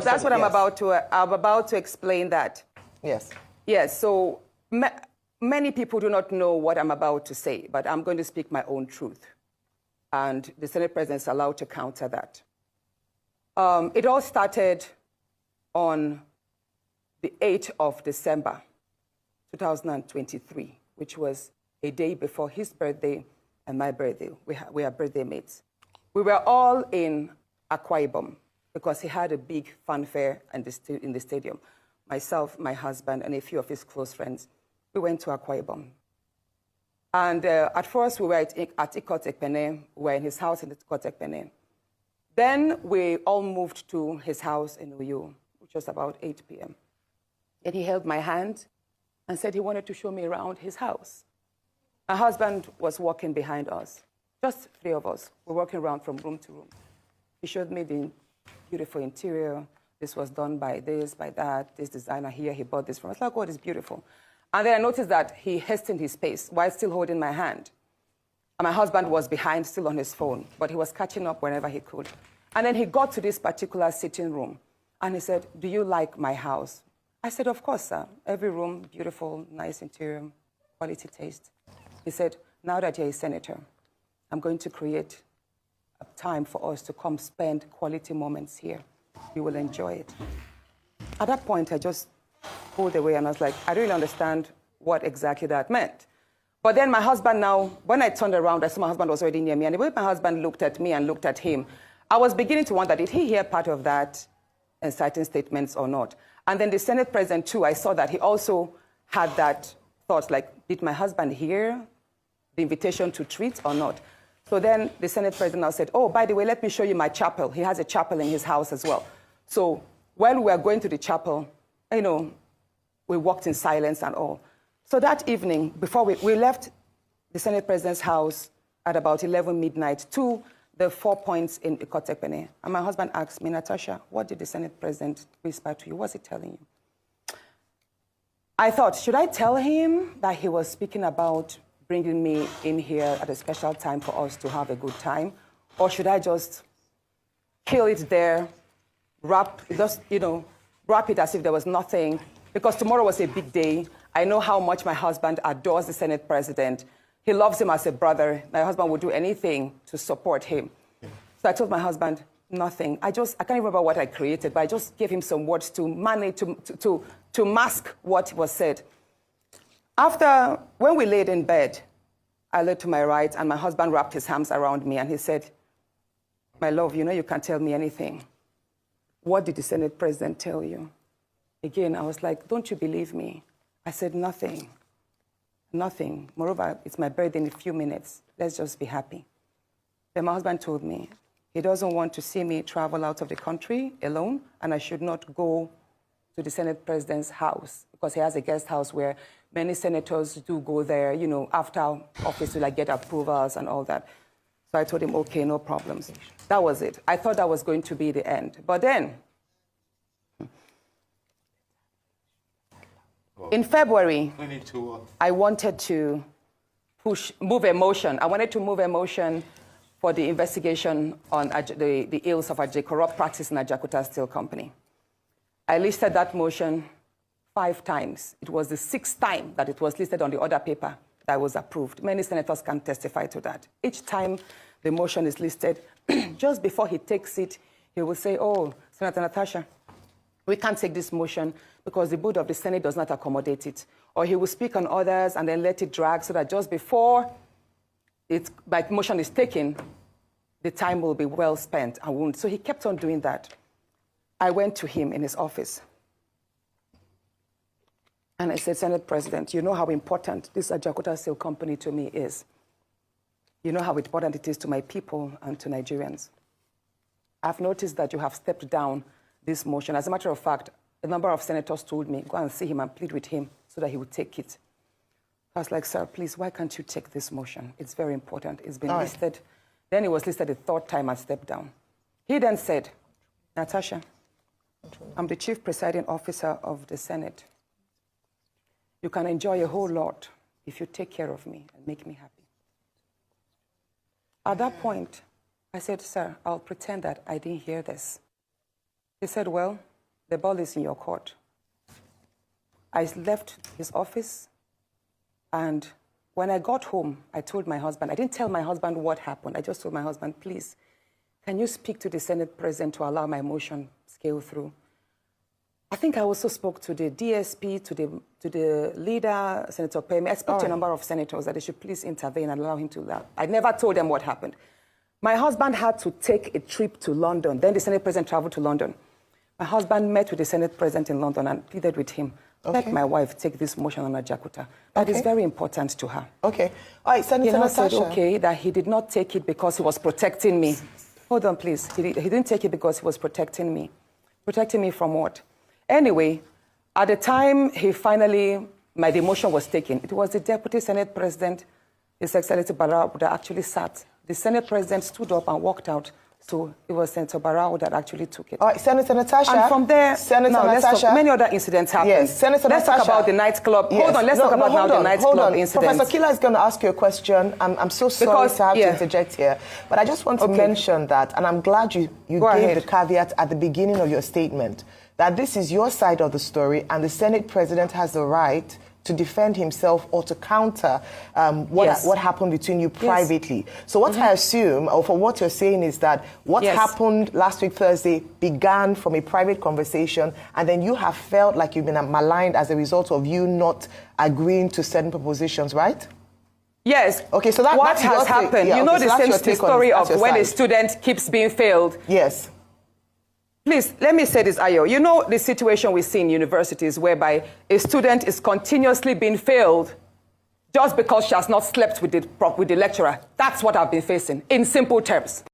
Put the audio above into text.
That's what I'm about to explain that. Yes. Yes, so many people do not know what I'm about to say, but I'm going to speak my own truth. And the Senate President is allowed to counter that. It all started on the 8th of December, 2023, which was a day before his birthday and my birthday. We are birthday mates. We were all in Akpabio because he had a big fanfare in the stadium. Myself, my husband, and a few of his close friends, we went to Akpabio. And at first, we were at Ekpene. We were in his house in Ekpene. Then we all moved to his house in Uyo, which was about 8 p.m. And he held my hand and said he wanted to show me around his house. My husband was walking behind us, just 3 of us. We're walking around from room to room. He showed me the beautiful interior. This was done by this, by that, this designer here, he bought this from us. I was like, oh, it's beautiful. And then I noticed that he hastened his pace while still holding my hand. And my husband was behind, still on his phone, but he was catching up whenever he could. And then he got to this particular sitting room, and he said, do you like my house? I said, of course, sir. Every room, beautiful, nice interior, quality taste. He said, now that you're a senator, I'm going to create a time for us to come spend quality moments here. You will enjoy it. At that point, I just pulled away, and I was like, I don't really understand what exactly that meant. But then my husband now, when I turned around, I saw my husband was already near me, and the way my husband looked at me and looked at him, I was beginning to wonder, did he hear part of that inciting statements or not? And then the Senate President, too, I saw that he also had that thought, like, did my husband hear the invitation to treat or not? So then the Senate President now said, oh, by the way, let me show you my chapel. He has a chapel in his house as well. So while we were going to the chapel, you know, we walked in silence and all. So that evening, before we left the Senate President's house at about 11 midnight to the 4 points in Ekpene. And my husband asked me, Natasha, what did the Senate President whisper to you? What's he telling you? I thought, should I tell him that he was speaking about bringing me in here at a special time for us to have a good time? Or should I just kill it there, wrap it as if there was nothing? Because tomorrow was a big day. I know how much my husband adores the Senate President. He loves him as a brother. My husband would do anything to support him. So I told my husband, nothing. I can't remember what I created, but I just gave him some words to manage, to mask what was said. When we laid in bed, I lay to my right, and my husband wrapped his arms around me, and he said, my love, you know you can't tell me anything. What did the Senate President tell you? Again, I was like, don't you believe me? I said, nothing. Nothing. Moreover, it's my birthday in a few minutes. Let's just be happy. Then my husband told me he doesn't want to see me travel out of the country alone, and I should not go to the Senate President's house because he has a guest house where many senators do go there, you know, after office to like get approvals and all that. So I told him, okay, no problems. That was it. I thought that was going to be the end. But then, in February, I wanted to move a motion. I wanted to move a motion for the investigation on the ills of corrupt practice in Ajaokuta Steel Company. I listed that motion 5 times. It was the 6th time that it was listed on the order paper that was approved. Many senators can testify to that. Each time the motion is listed, just before he takes it, he will say, oh, Senator Natasha, we can't take this motion because the board of the Senate does not accommodate it. Or he will speak on others and then let it drag so that just before my motion is taken, the time will be well spent and won't. So he kept on doing that. I went to him in his office. And I said, Senate President, you know how important this Ajaokuta Steel Company to me is. You know how important it is to my people and to Nigerians. I've noticed that you have stepped down this motion. As a matter of fact, a number of senators told me, go and see him and plead with him so that he would take it. I was like, sir, please, why can't you take this motion? It's very important. It's been listed. Then it was listed the 3rd time I stepped down. He then said, Natasha, I'm the chief presiding officer of the Senate. You can enjoy a whole lot if you take care of me and make me happy. At that point, I said, sir, I'll pretend that I didn't hear this. He said, well, the ball is in your court. I left his office, and when I got home, I told my husband, I didn't tell my husband what happened. I just told my husband, please, can you speak to the Senate President to allow my motion scale through? I think I also spoke to the DSP, to the leader, Senator Pemi. I spoke to a number of senators that they should please intervene and allow him to laugh. I never told them what happened. My husband had to take a trip to London. Then the Senate President traveled to London. My husband met with the Senate President in London and pleaded with him, let my wife take this motion on Ajakuta. That is very important to her. Okay. All right, Senator Natasha. Said, okay, that he did not take it because he was protecting me. Hold on, please. He didn't take it because he was protecting me. Protecting me from what? Anyway, at the time my demotion was taken, it was the Deputy Senate President, His Excellency Barrow, that actually sat. The Senate President stood up and walked out. So it was Senator Barrow that actually took it. All right, Senator Natasha. And from there, many other incidents happened. Yes, Senator Let's Natasha. talk about the nightclub. Yes. Hold on, let's talk about now the nightclub incident. Professor Kila is going to ask you a question. I'm so sorry to have to interject here, but I just want to mention that, and I'm glad you gave the caveat at the beginning of your statement, that this is your side of the story, and the Senate President has the right to defend himself or to counter what happened between you privately. So what I assume, or for what you're saying, is that what happened last week Thursday began from a private conversation, and then you have felt like you've been maligned as a result of you not agreeing to certain propositions, right? Yes. Okay, so what has happened? You know the story of when a student keeps being failed. Yes. Please, let me say this, Ayo. You know the situation we see in universities whereby a student is continuously being failed just because she has not slept with the lecturer. That's what I've been facing, in simple terms.